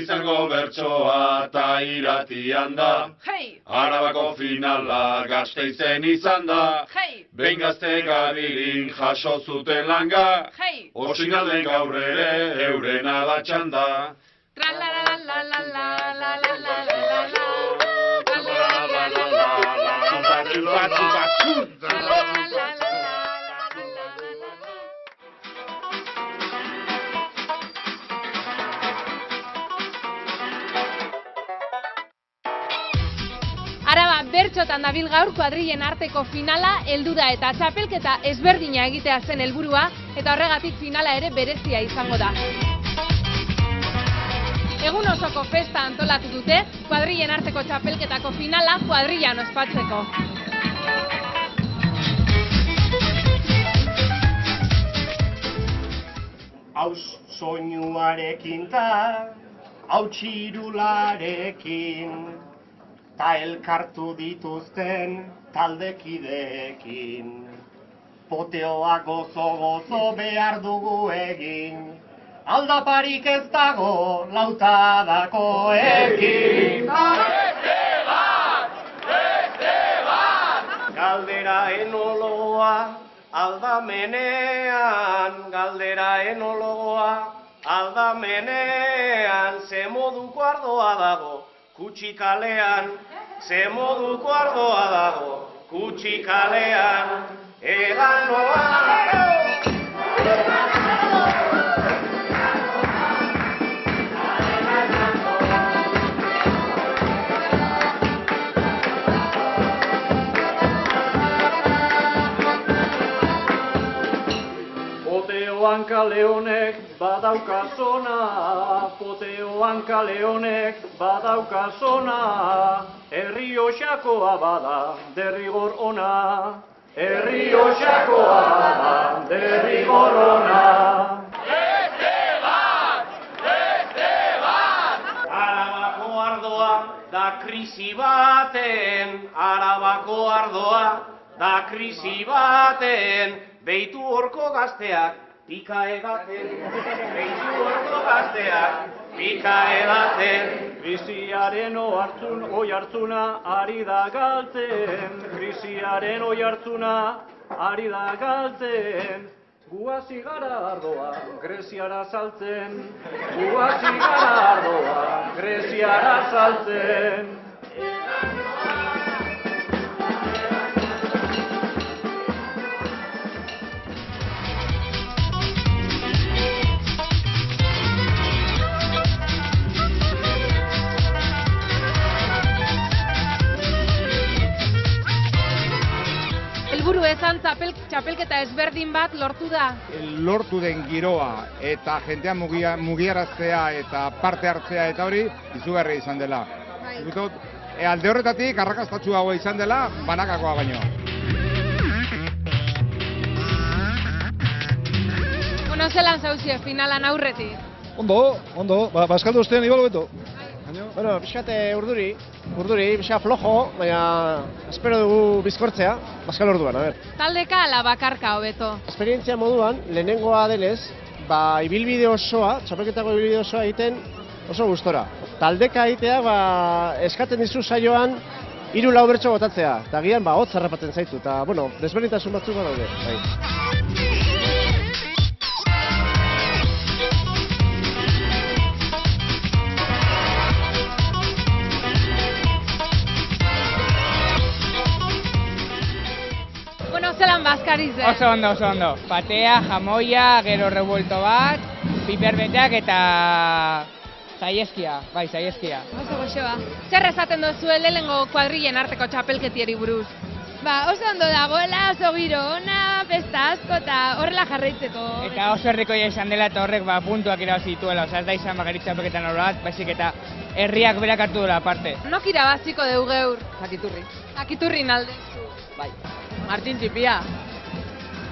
izango bertsoa ta iratian da. Arabako finala Gasteizen izan da. Behin gazte gabirin jaso zuten langa. Osinalden gaur ere eurena da txanda. Araba bertsotan dabil gaur kuadrillen arteko finala heldu da eta txapelketa ezberdina egitea zen helburua eta horregatik finala ere berezia izango da. Egun osoko festa antolatu dute kuadrillen arteko txapelketako finala kuadrillan ospatzeko. Hau soinuarekin ta, hau txirularekin, ta elkartu dituzten taldekideekin. Poteoa gozo behar dugu egin, aldaparik ez dago lautadakoekin. Beste bat! Galdera enologoa aldamenean, galdera enologoa aldamenean, ze moduko ardoa dago kutxikalean, ze moduko ardoa dago kutxikalean, egan noa. Poteoan kale honek badauka zona, poteoan kale honek badauka zona, Errioxakoa bada derrigor ona, Errioxakoa bada derrigor ona. Beste bat! Arabako ardoa da krisi baten, Arabako ardoa da krisi baten, beitu horko gazteak pika egaten, beitu horko gazteak pika egaten. Krisiaren oihartzuna ari da galtzen, krisiaren oihartzuna ari da galtzen. Guazi gara ardoa, Greziara saltzen, guazi gara ardoa, Greziara saltzen. Helburu ezan txapelketa ezberdin bat lortu da. Lortu den giroa eta jentea mugiaraztea eta parte hartzea eta hori izugarria izan dela. Alde horretatik arrakastatsuagoa izan dela banakakoa baino. Bueno, zelan zauzie finalan aurretik? Ondo, bazkaldu ostean ibalo beto. Bueno, pixkate urduri, pixka flojo, baina espero dugu bizkortzea, bazkal orduan, a ber. Taldeka ala bakarka hobeto? Esperientzia moduan, lehenengoa denez, ibilbide osoa, txapelketako ibilbide osoa egiten oso gustora. Taldeka egitea, eskatzen dizu saioan 3-4 bertso botatzea, eta gian, hotz harrapatzen zaitu, eta, bueno, desberdintasun batzuk badaude. Zelan bazkariz, Oso ondo. Patea, jamoia, gero revuelto bat, piperbeteak eta saieskia, Oso goxoa. Zer esaten duzue lehenengo kuadrillen arteko txapelketieri buruz? Oso ondo dagoela, oso giro ona, festa asko eta horrela jarraitzeko. Eta oso herrikoia izan dela eta horrek puntuak irabazi dituela, ez da izan bakarrik txapelketan hor bat, baizik eta herriak berak hartu duela aparte. Nok irabaziko dugu geur? Akiturri. Akiturrin alde. Bai. Martin Txipia.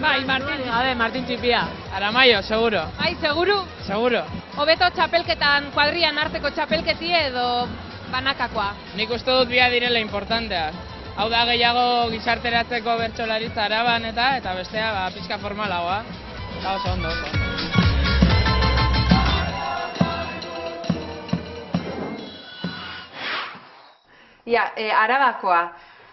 Martin Txipia. Aramaio, seguro. Bai, seguru? Seguro. Hobeto txapelketan, kuadrillan arteko txapelketi edo banakakoa? Nik uste dut bia direla importanteak. Hau da gehiago gizarteratzeko bertsolaritza Araban eta bestea pixka formalagoa. Eta oso ondo. Arabakoa.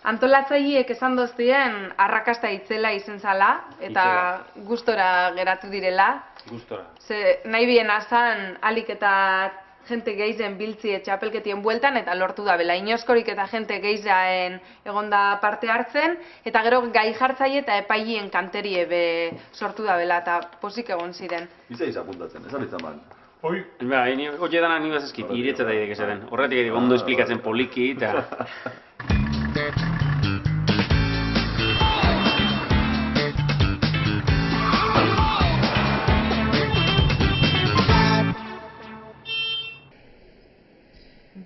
Antolatzaileek esan dozien arrakasta itzela izen zala, eta gustora geratu direla. Gustora. Ze nahi bien azan alik eta jente geizen biltzi txapelketien bueltan, eta lortu da bela. Inoskorik eta jente geizaen egonda parte hartzen, eta gero gai jartzaile eta epailien kanterie be sortu da bela, eta posik egon ziren. Iza apuntatzen, esan izan ban. Hoi dana ni bazazkit, iretze daidek esaten. Horretik ondo esplikatzen poliki, eta...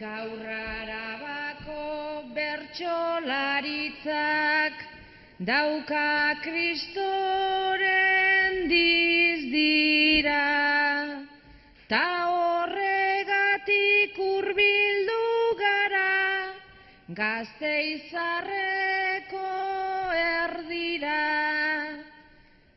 Gaur Arabako bertsolaritzak dauka Kristoren dizdira, ta horregatik hurbildu gara Gasteizarreko erdira.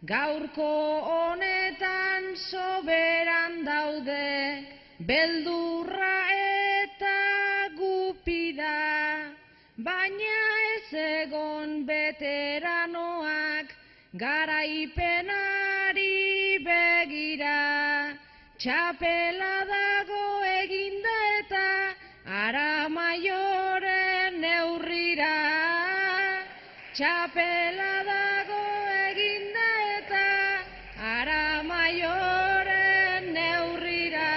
Gaurko honetan soberan daude beldurra eta gupida, baina ez egon veteranoak garaipenari begira. Txapela dago eginda eta Aramaioren neurrira. Txapela dago eginda eta Aramaioren neurrira.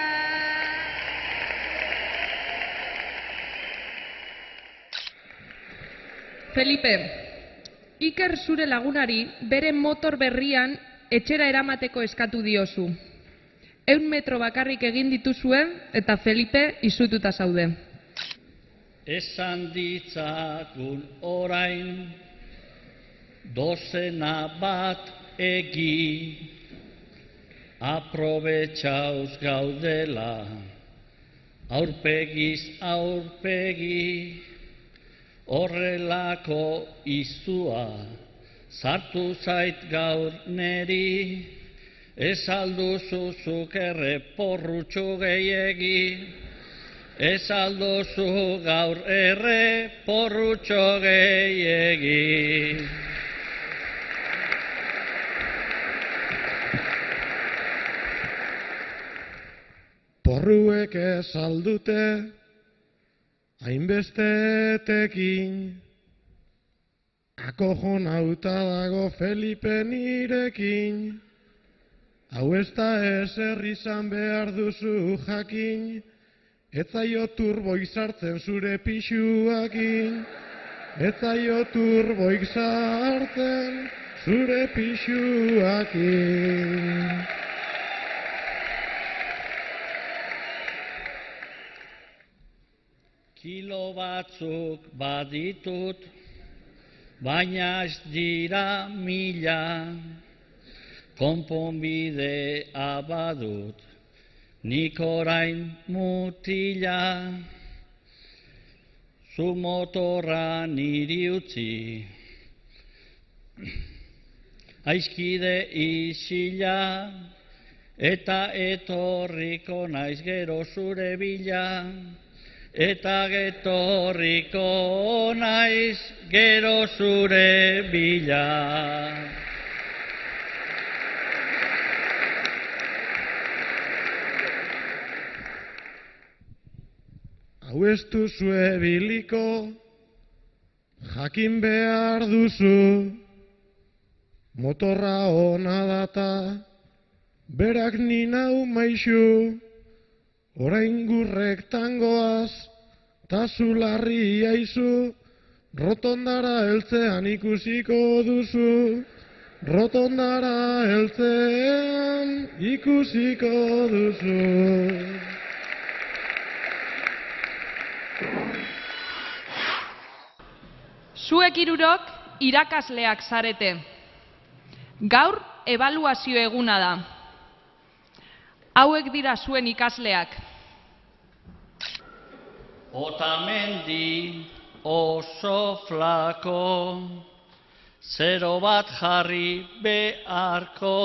Felipe, Iker zure lagunari bere motor berrian etxera eramateko eskatu diozu. 100 metro bakarrik egin dituzue eta Felipe izututa zaude. Esan ditzagun orain dozena bat egi, aprobetxauz gaudela, aurpegiz aurpegi, horrelako izua sartu zait gaur neri, ez alduzu zuk erreporrutxo gehiegi, ez alduzu gaur erreporrutxo gehiegi. Porruek ez aldute hainbestetekin, akojonauta dago Felipe nirekin, hau ez da ezer izan behar duzu jakin, ez zaio turboik sartzen zure pixuakin, ez zaio turboik sartzen zure pixuakin. Kilo batzuk baditut, baina ez dira 1000, konponbidea badut, nik orain mutila, zu motorra niri utzi, aizkide isila, eta etorriko naiz gero zure bila, eta getorriko naiz gero zure bila. Hau ez duzu ebiliko, jakin behar duzu, motorra ona data, berak ninau maixu, orain gurrek tangoaz, ta zularri aizu, rotondara heltzean ikusiko duzu, rotondara heltzean ikusiko duzu. Zuek hirurok irakasleak zarete. Gaur ebaluazio eguna da. Hauek dira zuen ikasleak. Otamendi oso flako, 0 bat jarri beharko,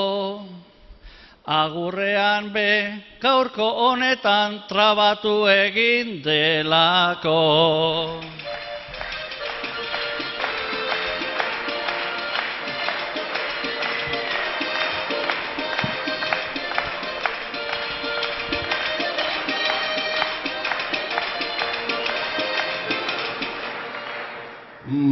agurrean be gaurko honetan trabatu egin delako.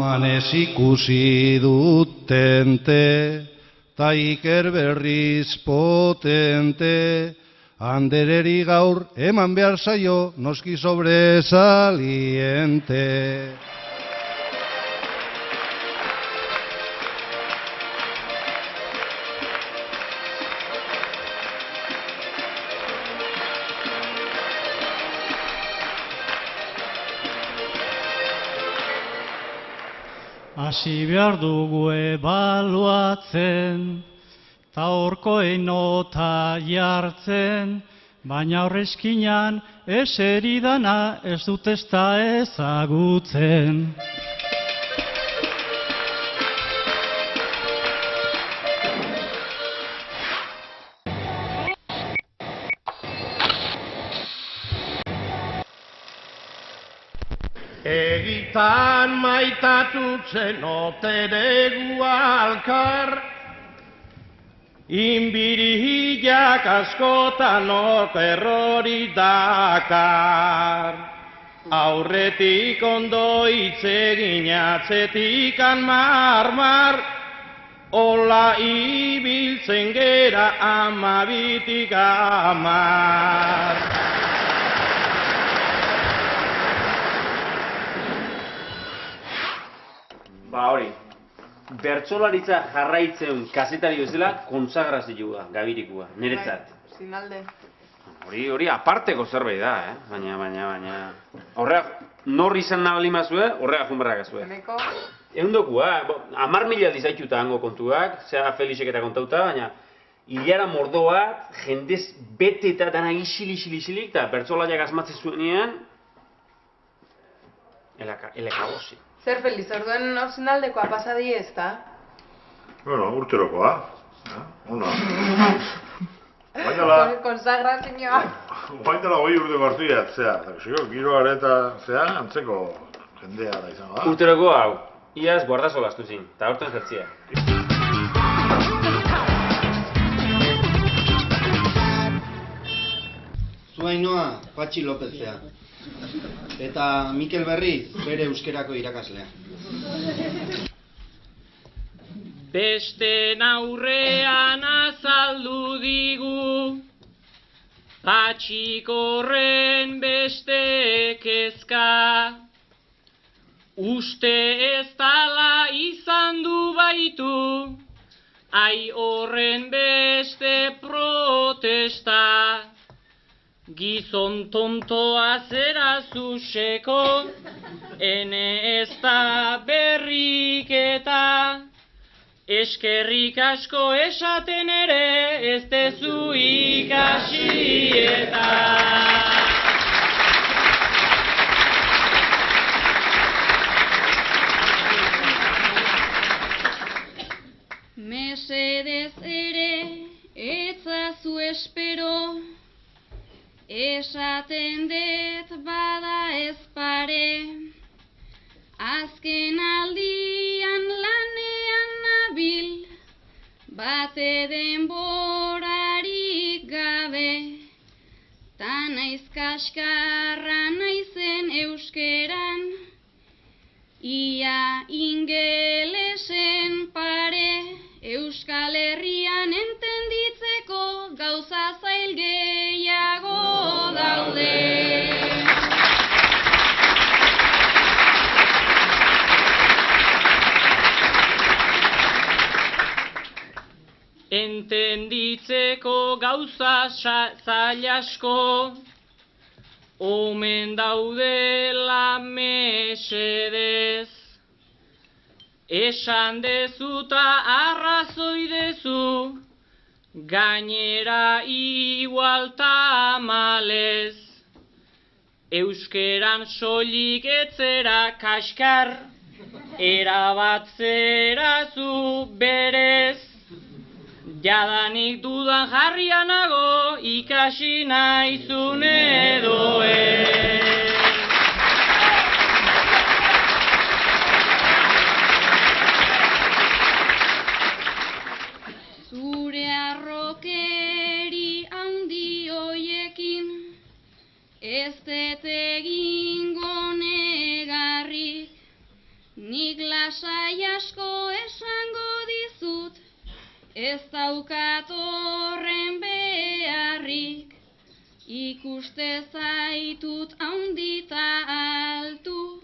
emanez ikusi dutente, ta Iker berriz potente, Andereri gaur eman behar zaio noski sobresaliente. Hasi behar dugu ebaluatzen, ta horkoen nota jartzen, baina horrezkinan eseridana ez dut ez da ezagutzen. Egitan maitatutzen oteregu alkar, inbirihilak askotan errori dakar. Aurretik ondo itzegin atzetikan marmar, hola ibiltzen gera 12tik 10. Ba hori, bertsolaritza jarraitzen kazetari bezala kontsagrazioa, gabirikua, niretzat. Sinalde. Hori aparteko zerbait da, baina... Horreak, nor izan nabalimazue, horreak junberrak azue. Eneko? Eundokua, 10.000 aldiz haituta hango kontuak, zera Felixek eta kontauta, baina hilara mordo bat, jendez bete eta dana isilik, eta bertsolariak asmatzen zuenean, elekagozi. Zer Feliz, orduen orzinaldekoa pasadi ez da? Bueno, urterokoa. Ona. Baina konsagrazioa. Baina 20 urteko hartu jatzea. Giroa eta zea, antzeko jendea da izango da. Urterokoa hau, iaz guardazo gaztu zin, eta horten jertzia. Zuainoa, Patxi Lopezea. Eta Mikel Berri, bere euskerako irakaslea. Beste aurrean azaldu digu, Patxikorren beste kezka. Uste ez dala izan du baitu, ai horren beste protesta. Gizon tontoa zera zuzeko, ene ez da berriketa. Eskerrik asko esaten ere, ez dezu ikasieta. Mesedez ere, etzazu espero, esaten dut bada ez pare, azken aldian lanean nabil, bate denborarik gabe, ta naiz kaskarra naizen euskeran, ia ingelesen pare, Euskal Herrian entenditzeko gauza zail gehiago daude. Entenditzeko gauza zail asko, omen daudela mesedez. Esan dezuta arrazoi dezu, gainera igual tamalez. Euskeran soilik etzera kaskar, erabatzera zu berez. Jadanik dudan jarrianago, ikasi naizun edo ez. Zure arrokeri handi hoiekin, ez dut egingo negarrik, nik Ez daukat horren beharrik, ikuste zaitut haundita altu,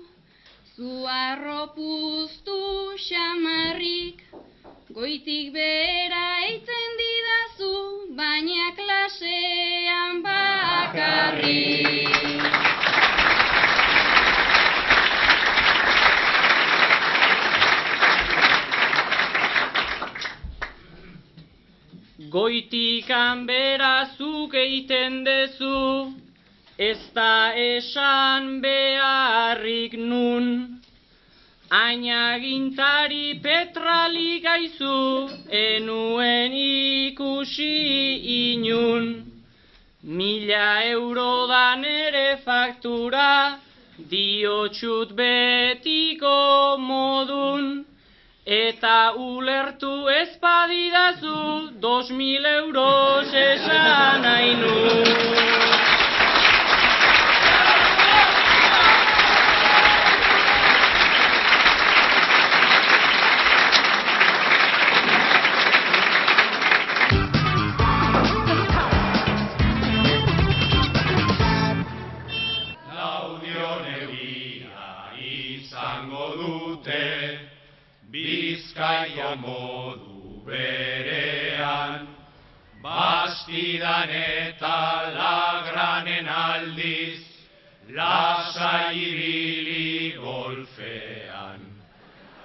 zu arropuztu xamarrik, goitik bera eitzen didazu, baina klasean bakarrik. Goitikan berazuk eiten dezu, ez da esan beharrik nun. Aina gintari petralik aizu, enuen ikusi inun. 1000 euro da nere faktura, diotxut betiko modun. Eta ulertu ez badidazu, 2000 euros esan nahi nun. Bizkaiko modu berean, Bastidan eta Lagranen aldiz, lasai ibili golfean.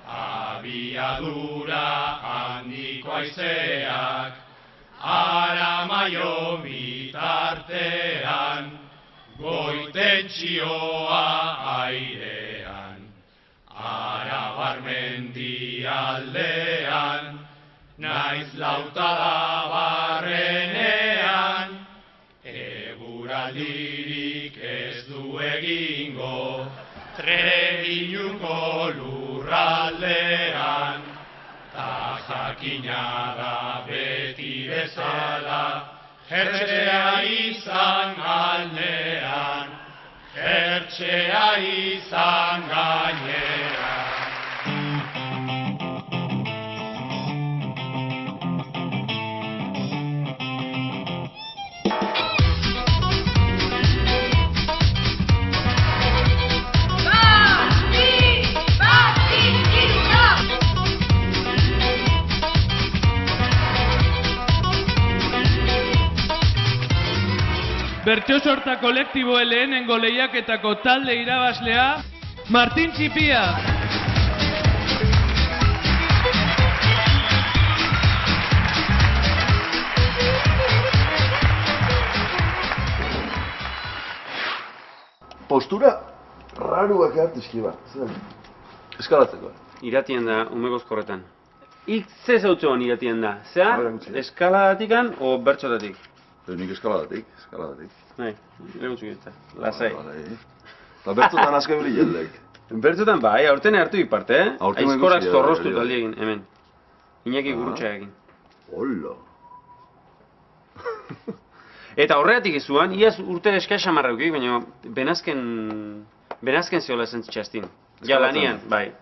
Abiadura handiko haizeak, Aramaio bitartean, goitentxioa airean. Arabarmendi aldean, naiz Lautada barrenean, eguraldirik ez du egingo, Trebiñuko lurraldean, ta jakina da beti bezala, jertzea izan aldean, jertzea izan gainera. Bertso sorta kolektiboen lehenengo lehiaketako talde irabazlea, Martin Txipia. Postura raruak artizkiba, zer? Eskalatzeko. Iratien da, umegozkorretan. Ik ze zautzoan iratien da, zea? Eskalatikan o bertxotatik? Nik eskaladatik. Nahi, legutzu gita, lasai. Eta bertzotan azka brilladek. Bertzotan bai, aurten hartu ikparte, aizkorak zorroztu taldiegin, hemen. Iñaki gurutxa egin. Hola. Eta horreatik izuan, iaz urte eska xamarraukik, baina benazken zehola zentzitxastin. Ja, lanian, bai.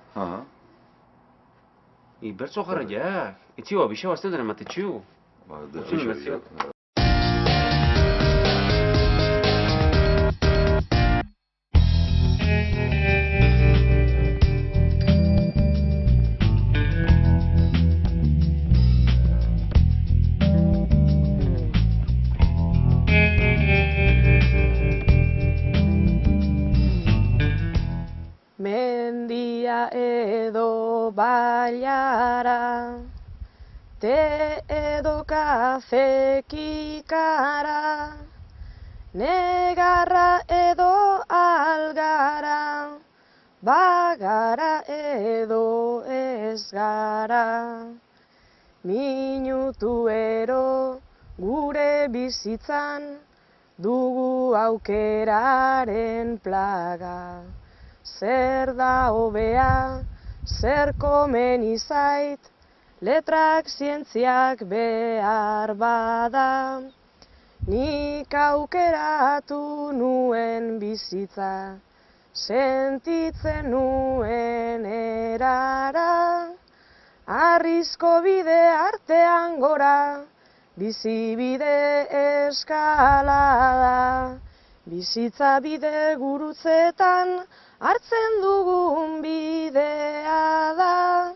Bertzo jarraiak, etxioa, bisa bazteuten ematetxio. Utzun bertzioak. Mendia edo bailara, te edo kafe kikara, negarra edo algara, bagara edo ez gara. Minutuero gure bizitzan, dugu aukeraren plaga. Zer da hobea, zer komeni zait, letrak zientziak behar bada. Nik aukeratu nuen bizitza, sentitzen nuen erara. Arrizko bide artean gora, bizibide eskalada. Bizitza bide gurutzetan, hartzen dugun bidea da.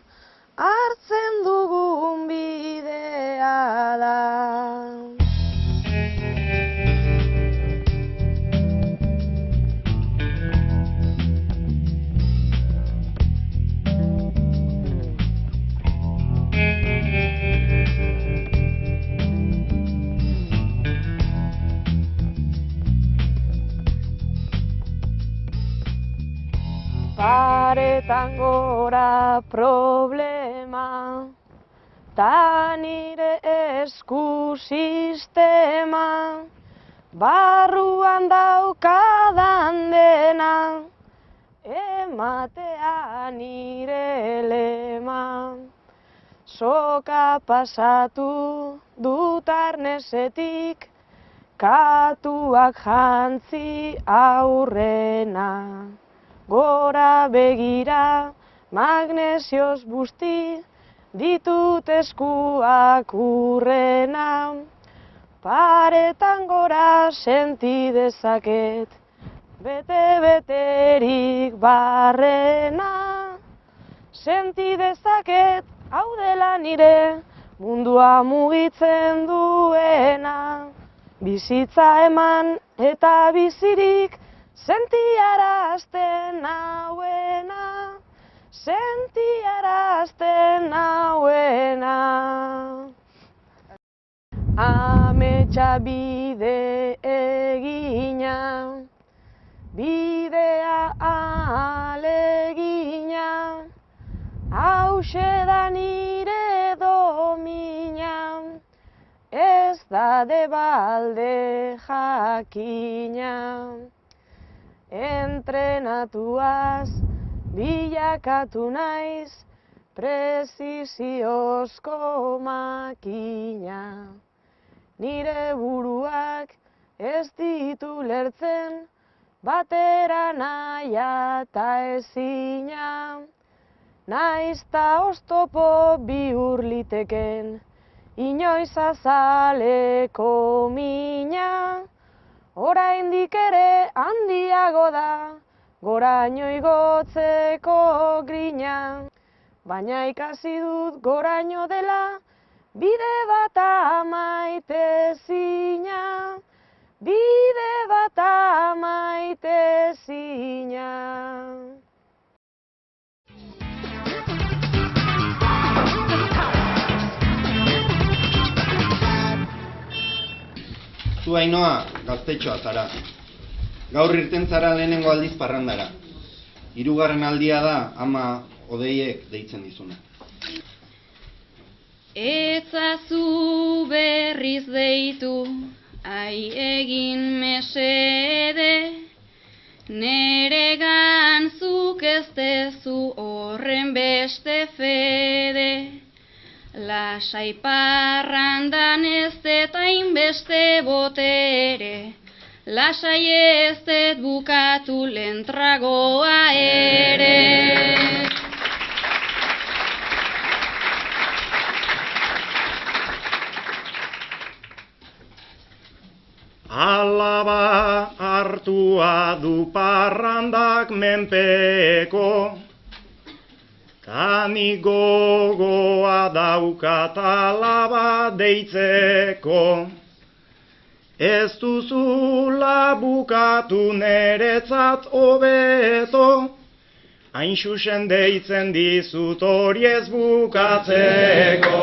Hartzen dugun bidea da. Paretan gora problema, ta nire esku sistema, barruan daukadan dena, ematea nire lema. Soka pasatu dut arnesetik, katuak jantzi aurrena. Gora begira, magnesioz busti, ditut eskuak urrena. Paretan gora senti dezaket, bete-beterik barrena. Senti dezaket, hau dela nire, mundua mugitzen duena. Bizitza eman eta bizirik, sentiarazten nauena, sentiarazten nauena. Ametsa bide egina, bidea alegina, hauxe da nire domina, ez da debalde jakina. Entrenatuaz bilakatu naiz, preziziozko makina. Nire buruak ez ditu lertzen, batera naia eta ezina. Naiz ta oztopo bihur liteken, inoiz azaleko mina. Oraindik ere handiago da, goraino igotzeko grina. Baina ikasi dut goraino dela, bide bat amaitezina. Bide bat amaitezina. Zu Ainoa, gaztetxoa zara. Gaur irten zara lehenengo aldiz parrandara. 3. aldia da ama Odeiek deitzen dizuna. Etzazu berriz deitu, ai egin mesede, neregan zuk ez dezu horren beste fede. Lasai parrandan ez eta inbeste botere, lasai ez det bukatu lentragoa ere. Alaba hartua du parrandak menpeko, tani gogoa daukat alaba deitzeko. Ez duzula bukatu neretzat hobeto, hain xuxen deitzen dizut hori ez bukatzeko.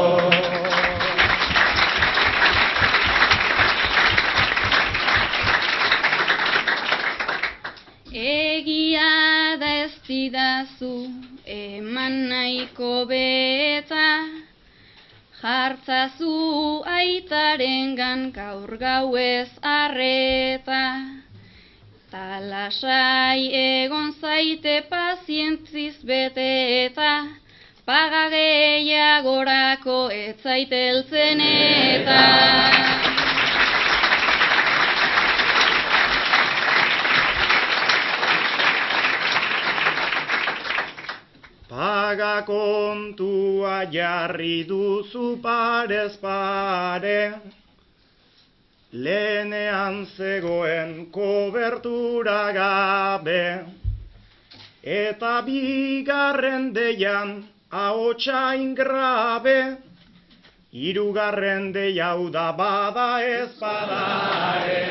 Egia da ez didazu eman nahiko beta, jartzazu aitarengan gaur gauez arreta. Ta lasai egon zaite pazientziz beteta, paga gehiagorako ez zaiteltzen eta. Paga kontua jarri duzu parez pare, lehenean zegoen kobertura gabe, eta bigarren deian ahotsa ingrabe, hirugarren deiau da bada ez badare.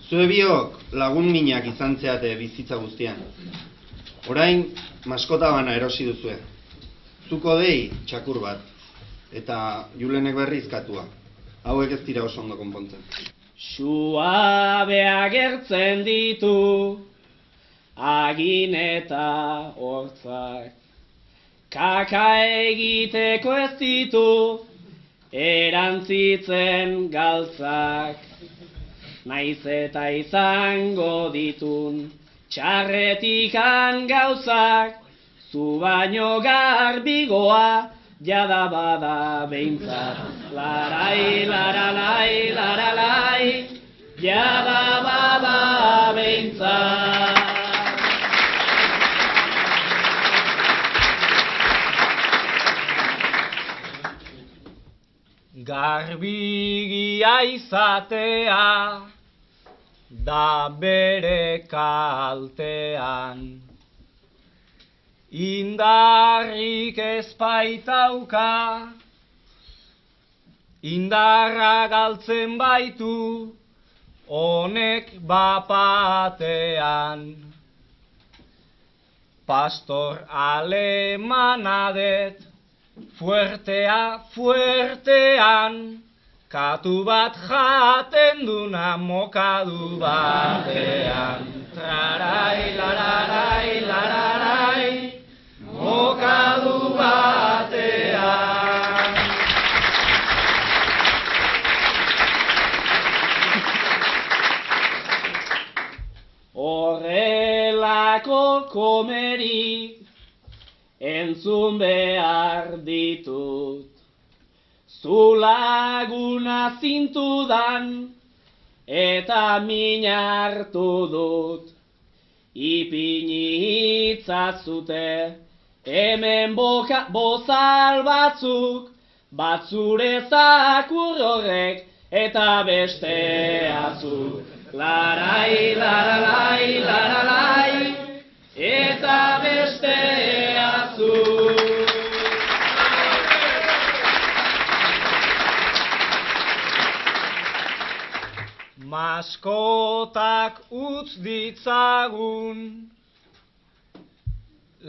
Zue biok lagun minak izan zeate bizitza guztian. Orain maskota bana erosi duzue. Zuko dei txakur bat, eta Julenek berriz katua. Hauek ez dira oso ondo konpontzen. Suabe agertzen ditu, agin eta hortzak. Kaka egiteko ez ditu, erantzitzen galtzak. Naiz eta izango ditun, txarretikan gauzak, zu baino garbigoa, jada bada behintzat. Larai, laralai, laralai, jada bada behintzat. Garbigia izatea da bere kaltean, indarrik ez baitauka, indarra galtzen baitu honek bapatean. Pastor alemanadet, fuertea, fuertean, katu bat jaten duna mokadu batean. Trarai, lararai, lararai, mokadu batean. Horrelako komerik entzun behar ditut, zu laguna zintudan eta min hartu dut. Ipini hitzazute hemen bozal batzuk, batzure zakur horrek eta beste azuk. Larai, laralai, laralai, eta beste azuk. Maskotak utz ditzagun,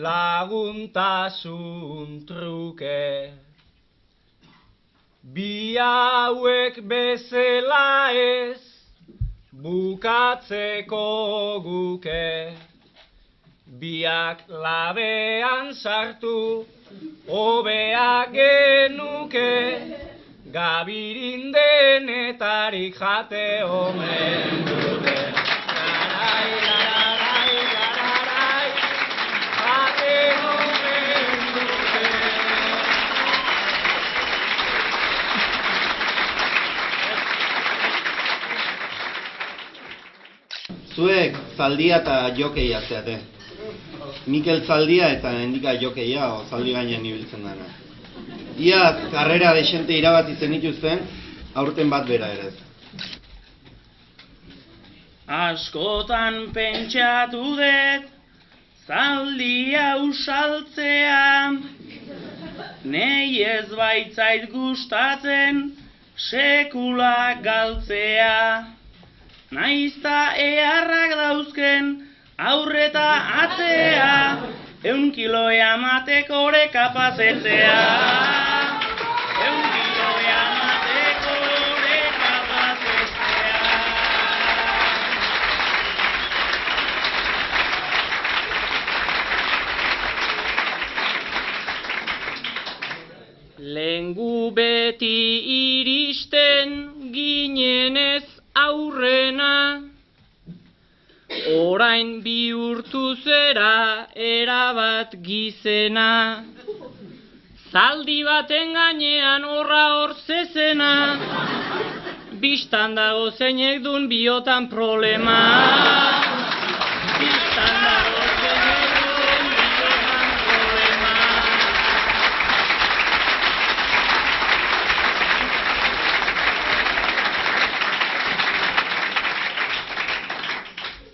laguntasun truke, bi hauek bezala ez, bukatzeko guke. Biak labean sartu, hobea genuke, gabirin denetarik jate omen dute. Larai, lararai, lararai, jate omen dute. Zuek zaldia eta jokeia zeate. Mikel zaldia eta endika jokeia o zaldi gainean ibiltzen dana. Ia karrera desente irabati zenituzten, aurten bat bera ere ez. Askotan pentsatu dut, zaldia usaltzea, nei ez baitzait gustatzen, sekula galtzea. Naizta eharrak dauzken, aurreta atzea, 100 kilo eamateko ore kapazetzea. 100 kilo eamateko ore kapazetzea. Lengu beti iristen ginenez aurrena, orain bihurtu zera erabat gizena. Zaldi baten gainean horra hor zezena, Bistan dago zeinek dun biotan problema. Bistan dago zeinek dun biotan problema.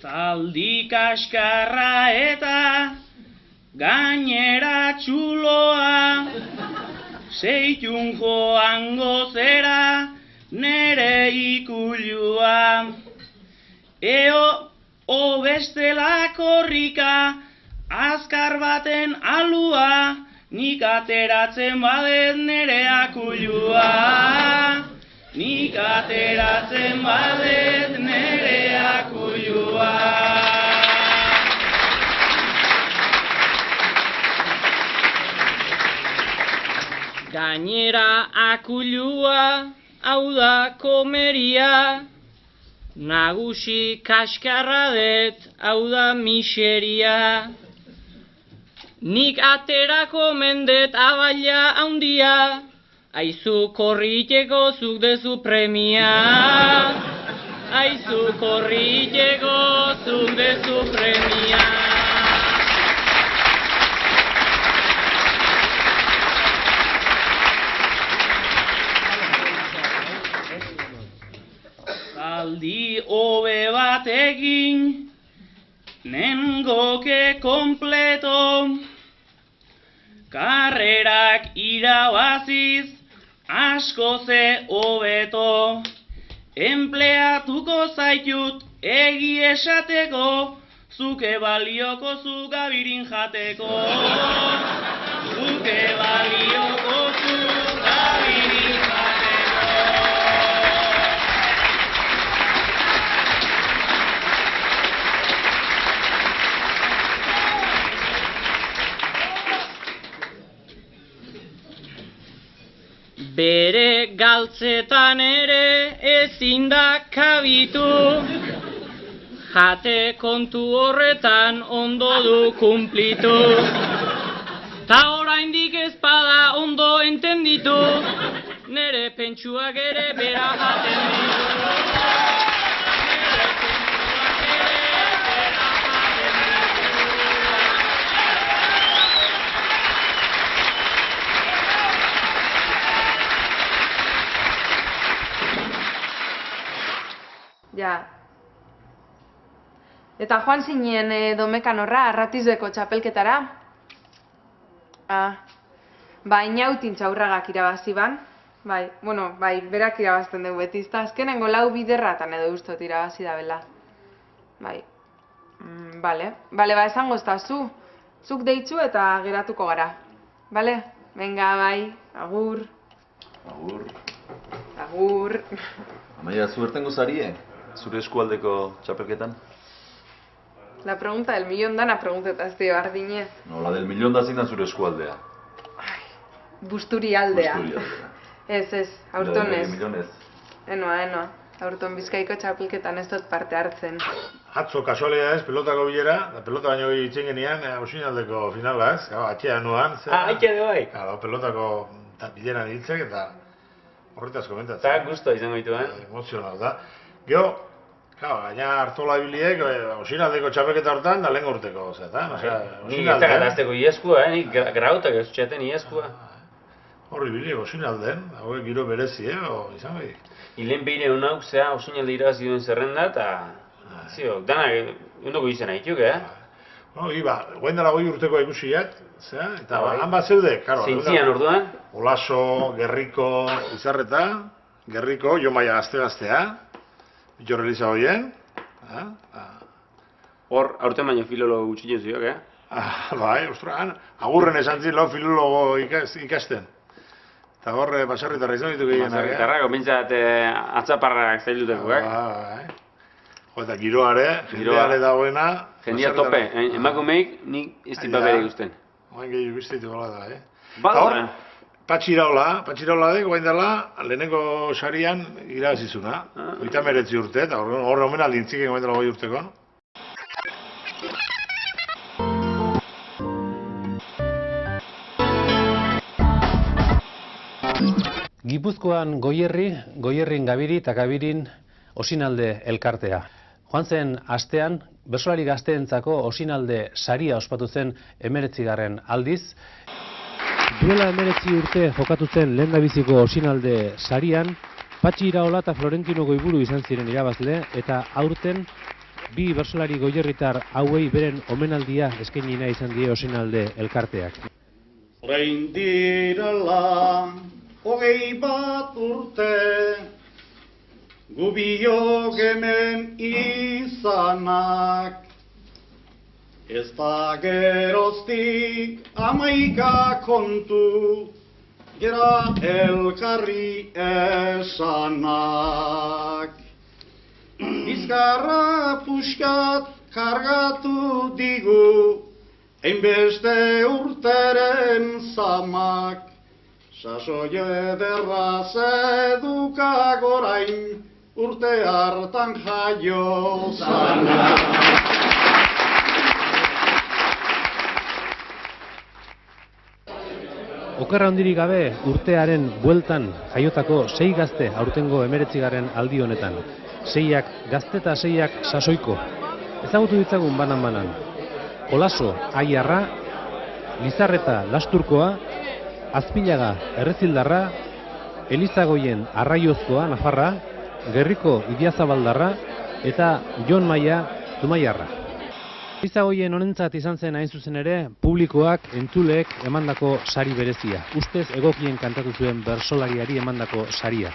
Zaldi kaskarra eta gainera txuloa, seitun joango zera nere ikulua. Eo, bestela korrika, azkar baten alua, nik ateratzen badet nere akulua. Nik ateratzen badet nere akulua. Gainera akulua, hau da komeria, nagusi kaskarra det, hau da miseria. Nik aterako mendet abaila handia, aizu korriteko zuk dezu premia. Aizu korriteko zuk dezu premia. Aldi hobe batekin, nengoke kompleto, karrerak irabaziz, asko ze hobeto. Empleatuko zaitut egi esateko, zuke balioko zu gabirin jateko. Zuke balioko zu gabirin jateko. Bere galtzetan ere ezin da kabitu, jate kontu horretan ondo du kumplitu. Ta oraindik ezpada ondo entenditu, nere pentsuak ere bera jaten ditu. Ja. Eta joan zinen Domekan horra, Arratizbeko txapelketara. Ba, Inautin Txaurragak irabazi ban. Bai, berak irabazten dugu beti, ezta azkenengo 4 biderratan edo ustot irabazi da bela. Bai. Bale, ba, esango ezta zu. Zuk deitzu eta geratuko gara. Bale? Venga, bai, agur. Agur. Agur. Amaia, zu bertengo zarie? Zure eskualdeko txapelketan? La pregunta del millón dana preguntetaz, tío, Ardinez. No, la del millón da zein da zure eskualdea. Busturialdea. Busturialdea. Ez, aurton ez. Millonez. Enoa. Aurton Bizkaiko txapelketan ez dut parte hartzen. Atzo kasualidadez pelotako bilera, da pelota baino gehi itzen genian, Osinaldeko finala ez, atxea nuan. Atxea de bai. Pelotako bilera nintzek eta horretaz komentatzen. Eta guztua izango ditu, Emozional da. Gero, gaina Artola biliek, Osinaldeko txapelketa hortan, da lehen urteko, eta. Ni ez da gatazteko ieskua, nik grautak ez txaten ieskua. Horri biliek Osinalden, hauek giro berezi, izango dik. Hilen behire honau, zea Osinalde irabazi duen zerrenda, eta ziok, danak, ondoko izena dituk, Goen dela 8 urteko ikusiak, eta han bat zeude, zeintzian orduan? Olaso, Gerriko, Izarreta, Gerriko, Jomaia gazte-gaztea, Bitxor Eliza hoien. Hor, aurten baino filologo gutxinen ziok, Bai, ostran, agurren esan zin lau filologo ikasten. Eta hor, baserritarra izan ditu gehienak. Baserritarrak, bintzat atzaparrak zaildutekoak. Eta giroare, jendeare dagoena. Jendia tope, emakumeik nik ez tipaperik usten. Oain gehiago bizteitu gola da, Eta hor, Patxiraola dek, guain dela, lehenengo sarian irabazizuna. 39 urte, eta hor omen aldintzik guain dela 8 urteko. Gipuzkoan Goierrin Gabiri eta Gabirin Osinalde elkartea. Joan zen astean, bertsolari gazteentzako Osinalde saria ospatu zen 19. aldiz. Duela 19 urte jokatu zen lehendabiziko Osinalde sarian, Patxi Iraola eta Florentino Goiburu izan ziren irabazle, eta aurten bi bertsolari goierritar hauei beren omenaldia eskaini nahi izan die Osinalde elkarteak. Orain direla 21 urte, gu biok hemen izanak, ez da geroztik 11 kontu, gera elkarri esanak. Bizkarra puskat kargatu digu, hainbeste urteren zamak, sasoi ederra zedukak orain urte hartan jaio zanak. Okerra handirik gabe urtearen bueltan jaiotako 6 gazte aurtengo 19. aldi honetan. 6ak gazte eta 6ak sasoiko. Ezagutu ditzagun banan-banan. Olaso Aiarra, Lizarreta Lasturkoa, Azpilaga Errezildarra, Elizagoien Arraiozkoa Nafarra, Gerriko Idiazabaldarra eta Jon Maia Zumaiarra. Elizagoien honentzat izan zen hain zuzen ere, publikoak entzuleek emandako sari berezia. Ustez egokien kantatu zuen bertsolariari emandako saria.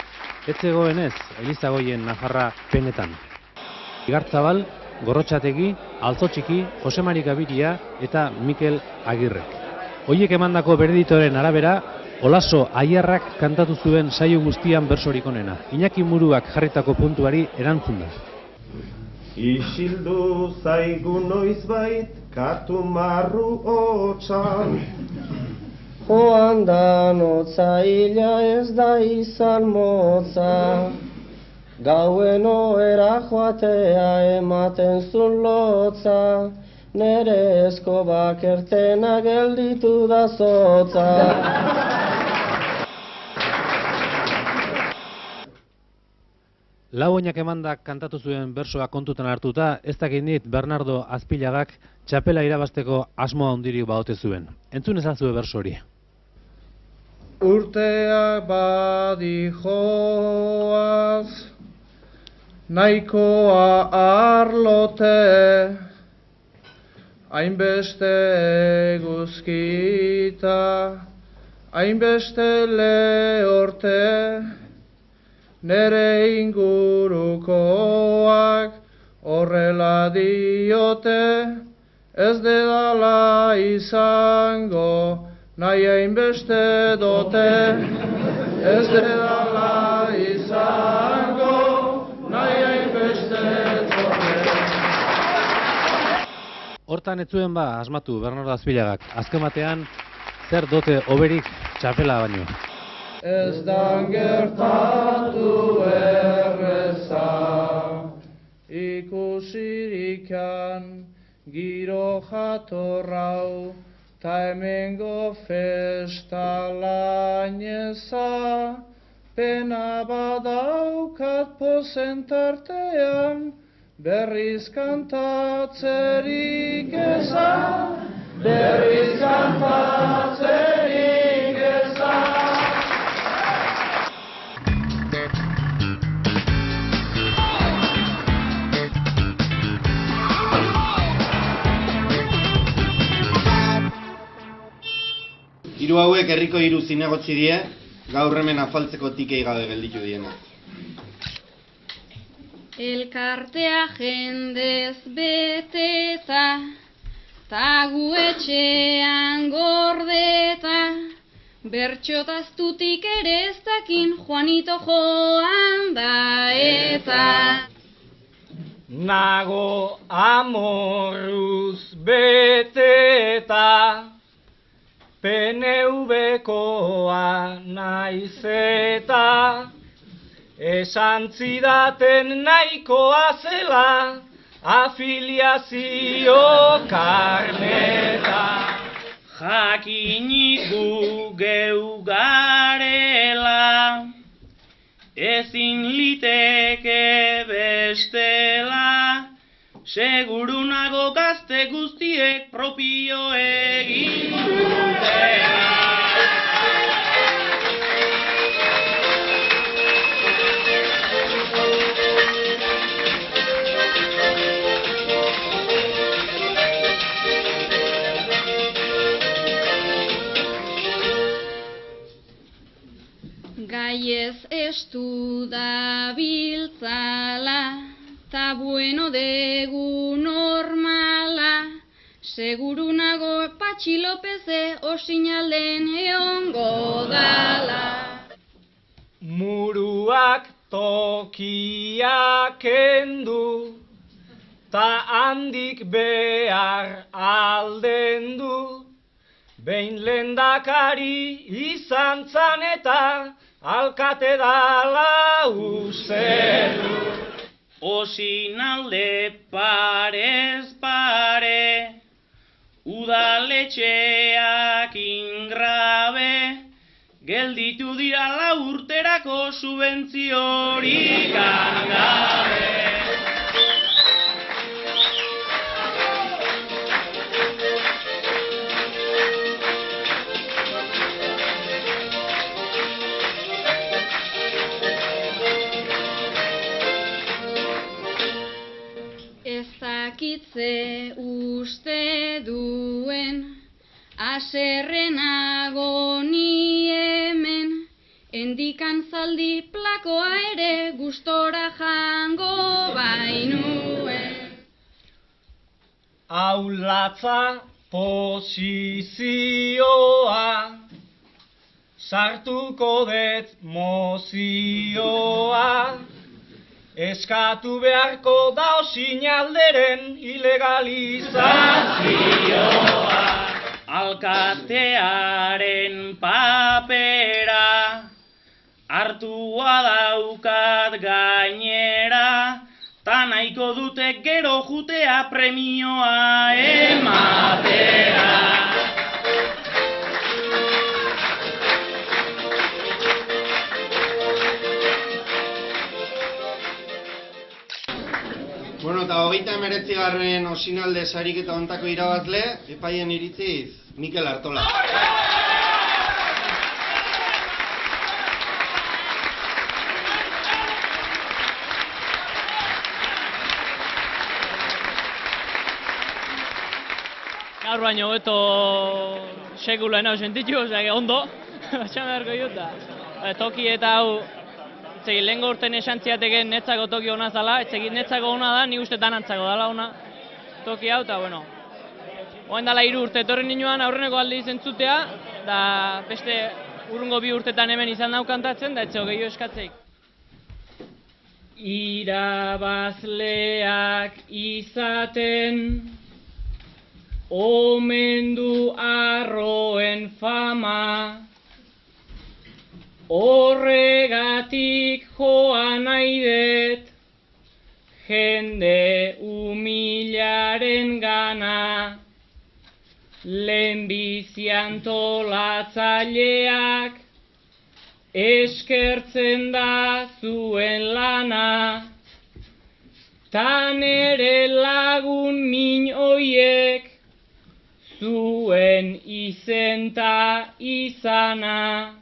Ez zegoenez Elizagoien Nafarra penetan. Igartzabal, Gorrotxategi, Altzotxiki, Josemari Gabiria eta Mikel Agirrek. Hoiek emandako berditoren arabera, Olaso Aiarrak kantatu zuen saio guztian bersorik onena. Iñaki Muruak jarritako puntuari erantzun da. Isildu zaigu noizbait katu marru hotxan, joan da notzaila ez da izan motza, gauen oera joatea ematen zun lotza, nere eskobak ertena gelditu da zotza. Lau oinak emandak kantatu zuen bersoa kontutan hartuta, ez dakit nit Bernardo Azpilagak txapela irabazteko asmoa handirik baote zuen. Entzun ezazue berso hori. Urteak badijoaz, nahikoa arlote, hainbeste eguzkita, hainbeste lehorte, nere ingurukoak horrela diote, ez dedala izango nahi hainbeste dote, ez dedala izango nahi hainbeste dote. Hortan ez zuen asmatu Bernardo Azpilagak, azken batean zer dote hoberik txapela baino. Ez da gertatu erreza, ikusirikan giro jatorrau, ta hemengo festa laineza, pena badaukat pozentartean, berriz kantatzerik ezan, berriz kantatzerik ezan. Hiru hauek herriko hiru zinegotzi die, gaur hemen afaltzeko tikei gabe gelditu diena. Elkartea jendez beteta, ta gu etxean gordeta, bertxotaztutik ere ez dakin Juanito joan da eta. Nago amorruz beteta, PNV-koa naiz eta esan zidaten nahikoa zela afiliazio karneta. Jakinik gu geu garela ezin liteke bestela, seguru nago gazte guztiek propio egin dutela. Gaiez estu da biltzala, ta bueno degu normala, seguru nago Patxi Lopeze osinalden eongo dala. Muruak tokiak kendu, ta handik behar aldendu, behin lehendakari izan zan eta alkate dala uzeru. Osinalde parez pare, udaletxeak ingrabe, gelditu dira 4 urterako subentziorik gabe. Ezakitze uste duen, aserrenago ni hemen, endikan zaldi plakoa ere gustora jango bainuen. Aulatza posizioa, sartuko det mozioa, eskatu beharko da osinalderen ilegalizazioa. Alkatearen papera hartua daukat gainera, ta nahiko dute gero jutea premioa ematera. Bueno, eta 39. osinalde sariketa hontako irabazle, epaien iritziz, Mikel Artola. Gaur baino beto sekula enau sentitu, ondo, batxan beharko juta. Toki eta hau, etzegin lehenko urten esantziateken netzako toki hona zala, etzegin netzako hona da, ni uste danantzako dala hona toki hau, eta bueno. Oen dala 3 urte etorri ninoan aurreneko alde izentzutea, da beste urrungo 2 urtetan hemen izan daukantatzen, da etxeo gehiago eskatzeik. Irabazleak izaten, omen du arroen fama, horregatik joan naidet, jende humilaren gana, lehenbizi antolatzaileak, eskertzen da zuen lana, ta nere lagun min oiek, zuen izenta izana.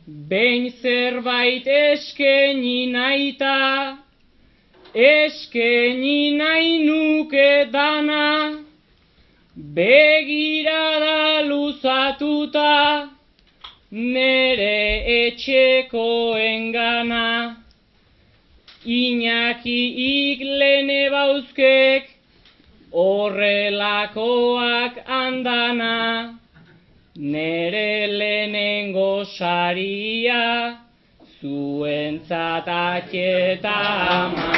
Behin zerbait eskeni naita, eskeni nahi nuke dana, begirada luzatuta, nere etxekoengana. Iñaki Iglene bauzkek, horrelakoak andana, nere lehenengo saria, zuentzat atxeta ama.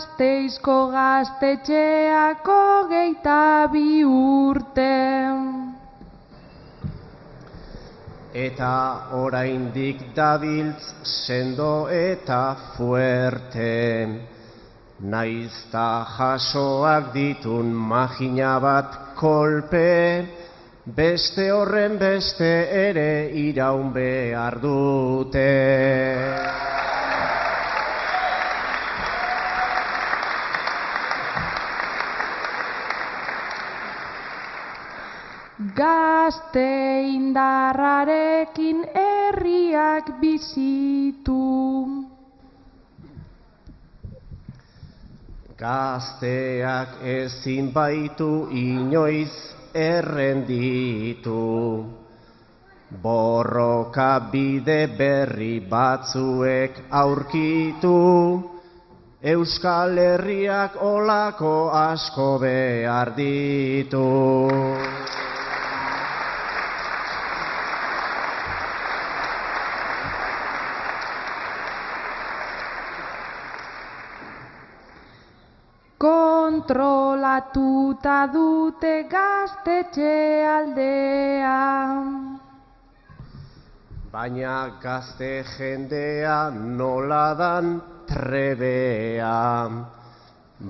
Gasteizko gaztetxeako 22 urte. Eta oraindik dabiltz sendo eta fuerte. Naizta jasoak ditun magina bat kolpe, beste horren beste ere iraun behar dute. Gazte indarrarekin herriak bizitu. Gazteak ezin baitu inoiz errenditu. Borroka bide berri batzuek aurkitu. Euskal Herriak olako asko behar ditu. Kontrolatuta dute gaztetxe aldea. Baina gazte jendea nola dan trebea.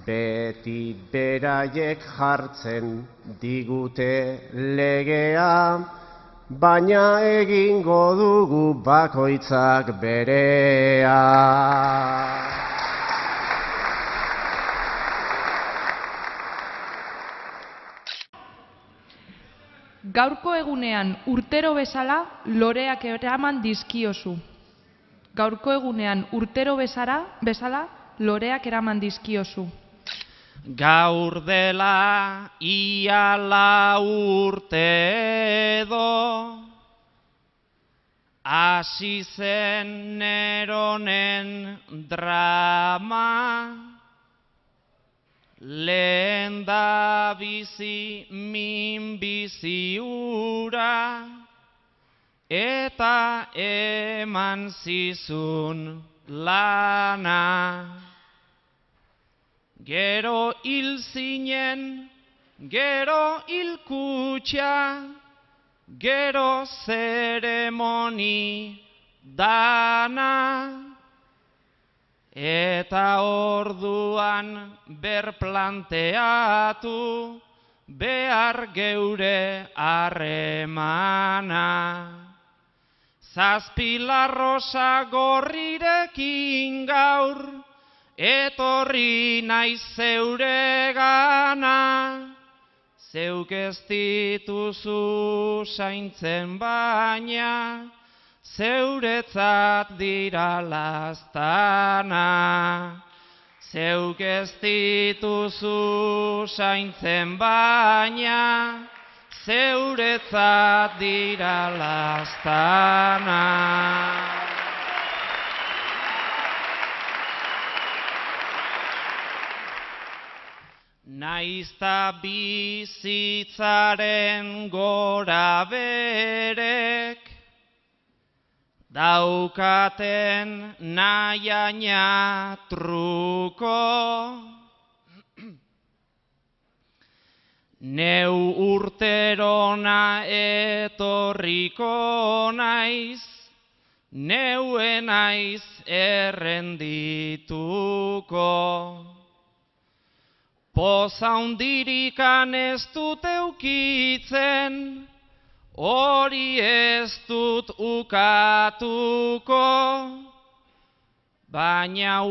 Beti beraiek jartzen digute legea, baina egingo dugu bakoitzak berea. Gaurko egunean urtero bezala loreak eraman dizkiozu. Gaurko egunean urtero bezala loreak eraman dizkiozu. Gaur dela ia 4 urte edo, hasi zen Neronen drama. Lehen da bizi minbizi ura, eta eman zizun lana. Gero hil zinen, gero hil kutxa, gero zeremoni dana. Eta orduan berplanteatu behar geure harremana. 7 larrosa gorrirekin gaur, etorri naiz zeuregana. Zeuk ez dituzu zaintzen baina, zeuretzat dira lastana. Zeuk ez dituzu zaintzen baina, zeuretzat dira lastana. Naizta bizitzaren gora berek, daukaten nahiaina truko. Neu urterona etorriko naiz, neue naiz errendituko. Poza hundirikan ez dut eukitzen, hori ez dut ukatuko, baina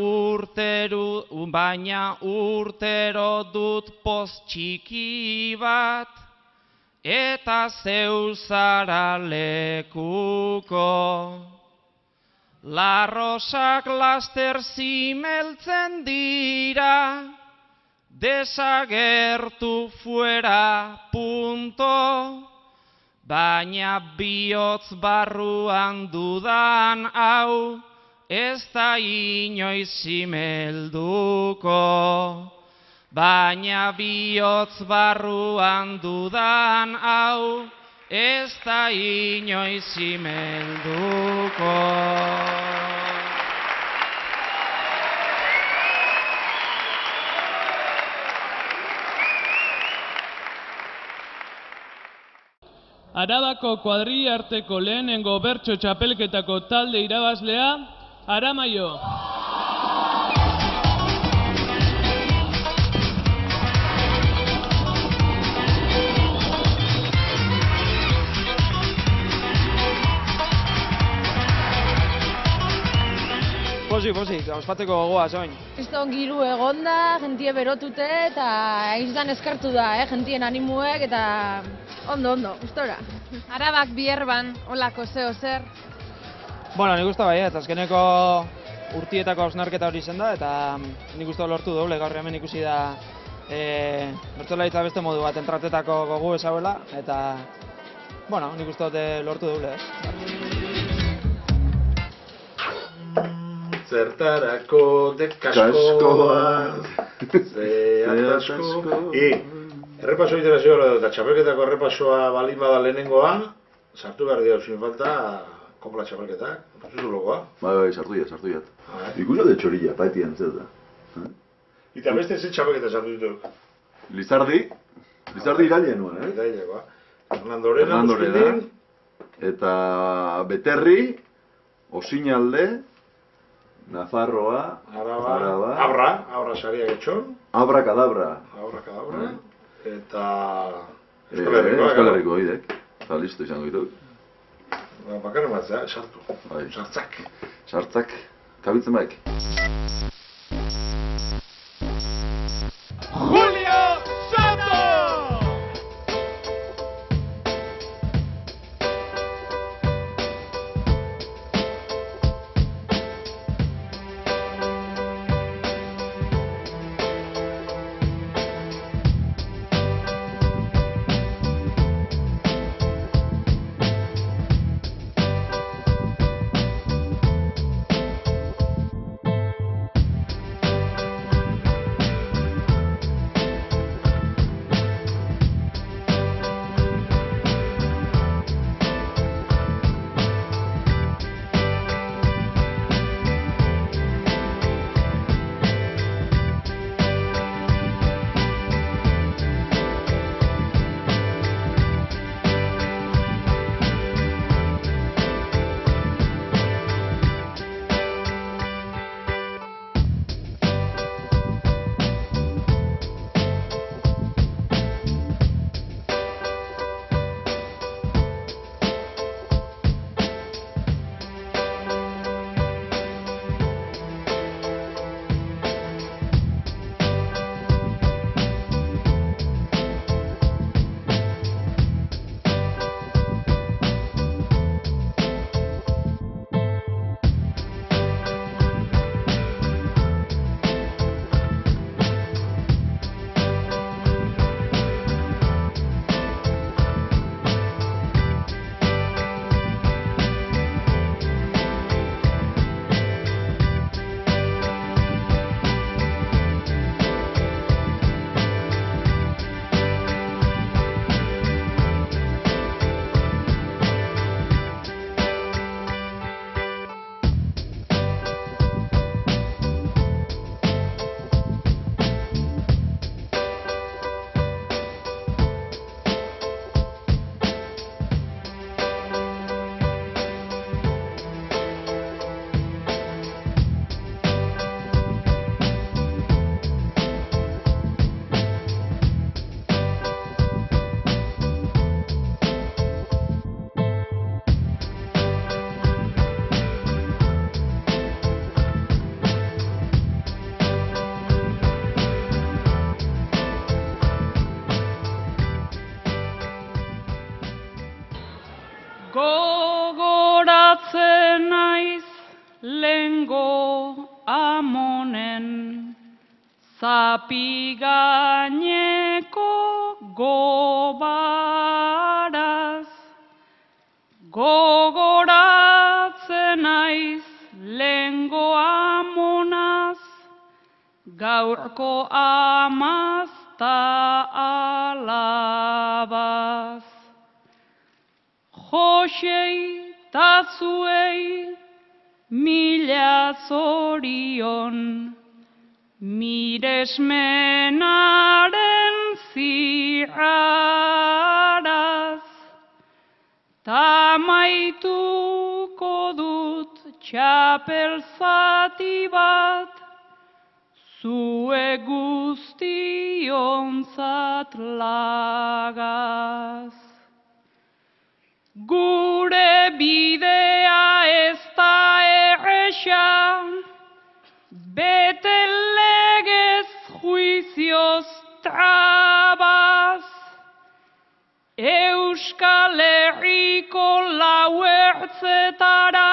urtero dut poz txiki bat, eta zeu zara lekuko. Larrosak laster zimeltzen dira, desagertu fuera punto. Baina bihotz barruan dudan hau, ez da inoiz zimelduko. Baina bihotz barruan dudan hau, ez da inoiz zimelduko. Arabako kuadriarteko lehenengo bertso txapelketako talde irabazlea, Aramaio. Pozik, ospatzeko gogoa zoin. Kriston giru egonda, jentie berotute eta izan eskartu da, jentien animuek eta ondo, gustora. Arabak bierban, olako zeo zer. Bueno, nik uste bai, eta azkeneko urtietako hausnarketa hori zen da, eta nik uste lortu doble, gaur hemen ikusi da bertsolaritza beste modu bat entratetako gogu ezauela, eta bueno, nik uste lortu doble. Zertarako dekaskoa, zeatasko. Errepaso egiten hasi gara eta txapelketako errepasoa balin bada lehenengoa, sartu behar dira zuen falta, kopla txapelketak, zuzu logoa. Bai, sartu jat. Ikusa de txorilla, paetien zeta. Eta beste ze txapelketa sartu dituk? Lizardi irailen nuen, Irailekoa. Fernando Orena, eta Beterri, Osinalde, Nafarroa, Araba, Abra saria getxon. Abra kadabra. Eta Euskal Herriko oidek. Eta listo izango dituk. Bakarren batzea, sartu. Sartzak. Kabiltzen baik. Julio Soto! Gogoratzen naiz lengo amonen zapi gaineko gobaraz. Gogoratzen naiz lengo amonaz gaurko amaz ta alabaz. Josei ta zuei mila zorion, miresmenaren ziaraz. amaituko dut txapel zati bat, zue guztionzat lagaz. Gure bidea ez da erresa, bete legez juizioz trabaz, Euskal Herriko lau ertzetara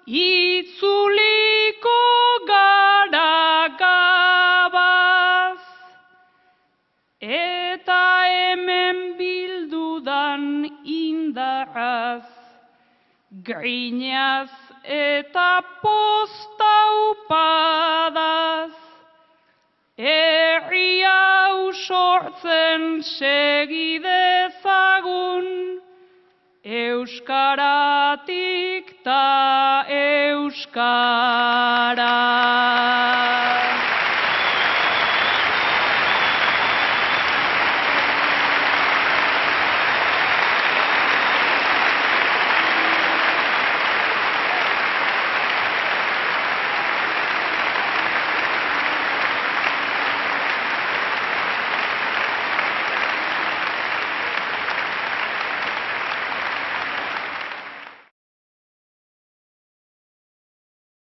itzuliko gara gabaz, eta hemen bildudan indarraz, grinaz eta postaupadaz, herri hau sortzen segidezagun, euskaratik ta euskaraz.